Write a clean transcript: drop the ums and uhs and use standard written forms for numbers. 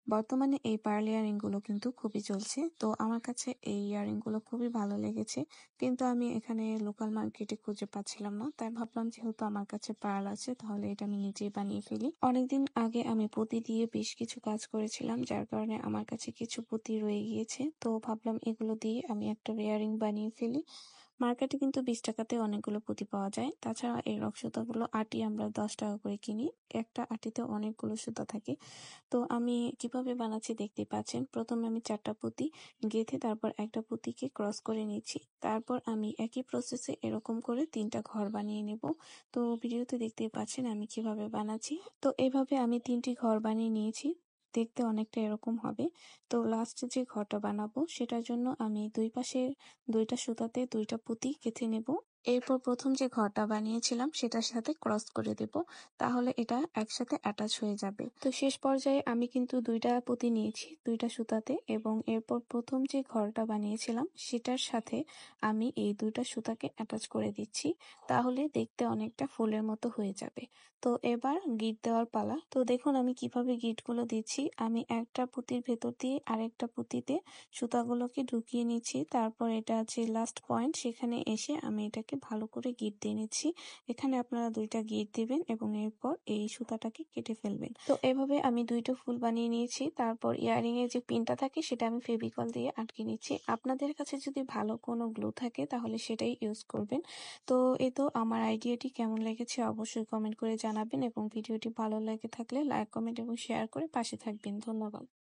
বর্তমানে এই pearl earring গুলো কিন্তু খুবই চলছে। তো আমার কাছে এই ইয়ারিং গুলো খুবই ভালো লেগেছে। কিন্তু আমি এখানে লোকাল মার্কেটে খুঁজে পাচ্ছিলাম না। তাই ভাবলাম যেহেতু আমার কাছে পার্ল আছে তাহলে এটা আমি নিজেই বানিয়ে ফেলি। অনেকদিন আগে আমি পুঁতি দিয়ে বেশ কিছু কাজ করেছিলাম, যার কারণে আমার কাছে কিছু পুঁতি রয়ে গিয়েছে। তো ভাবলাম এগুলো দিয়ে আমি একটা ইয়ারিং বানিয়ে ফেলি। মার্কেটে কিন্তু 20 টাকাতে অনেকগুলো পুঁতি পাওয়া যায়। তাছাড়া এই রক সুতাগুলো আটি আমরা 10 টাকা করে কিনি। একটা আটিতে অনেকগুলো সুতা থাকে। তো আমি কিভাবে বানাচ্ছি দেখতেই পাচ্ছেন। প্রথমে আমি 4টা পুঁতি গেঁথে তারপর একটা পুঁতিকে ক্রস করে নিচ্ছি। তারপর আমি একই প্রসেসে এরকম করে 3টা ঘর বানিয়ে নেব। তো ভিডিওতে দেখতেই পাচ্ছেন আমি কিভাবে বানাচ্ছি। তো এভাবে আমি 3টি ঘর বানিয়ে নিয়েছি। দেখতে অনেকটা এরকম হবে। তো লাস্টে যে ঘরটা বানাবো সেটার জন্য আমি দুই পাশে 2টা সুতাতে 2টা পুঁতি গেঁথে নেব। এরপর প্রথম যে ঘরটা বানিয়েছিলাম সেটার সাথে ক্রস করে দেব। তাহলে এটা একসাথে অ্যাটাচ হয়ে যাবে। তো শেষ পর্যায়ে আমি কিন্তু 2টা পুঁতি নিয়েছি 2টা সুতাতে, এবং এরপর প্রথম যে ঘরটা বানিয়েছিলাম সেটার সাথে আমি এই 2টা সুতাকে অ্যাটাচ করে দিচ্ছি। তাহলে দেখতে অনেকটা ফুলের মতো হয়ে যাবে। তো এবার গিট দেওয়ার পালা। তো দেখুন আমি কিভাবে গিটগুলো দিচ্ছি। আমি একটা পুঁতির ভেতর দিয়ে আরেকটা পুঁতিতে সুতাগুলোকে ঢুকিয়ে নিচ্ছি। তারপর এটা যে লাস্ট পয়েন্ট সেখানে এসে আমি এটাকে ভালো করে গিট দিয়ে নিচ্ছি। এখানে আপনারা 2টা গিট দিবেন এবং এরপর এই সুতাটাকে কেটে ফেলবেন। তো এভাবে আমি 2টা ফুল বানিয়ে নিয়েছি। তারপর ইয়ারিং এর যে পিনটা থাকে সেটা আমি ফেভিকল দিয়ে আটকে নিচ্ছি। আপনাদের কাছে যদি ভালো কোনো গ্লু থাকে তাহলে সেটাই ইউজ করবেন। তো এই তো আমার আইডিয়াটি কেমন লেগেছে অবশ্যই কমেন্ট করে জানাবেন, এবং ভিডিওটি ভালো লেগে থাকলে লাইক, কমেন্ট এবং শেয়ার করে পাশে থাকবেন। ধন্যবাদ।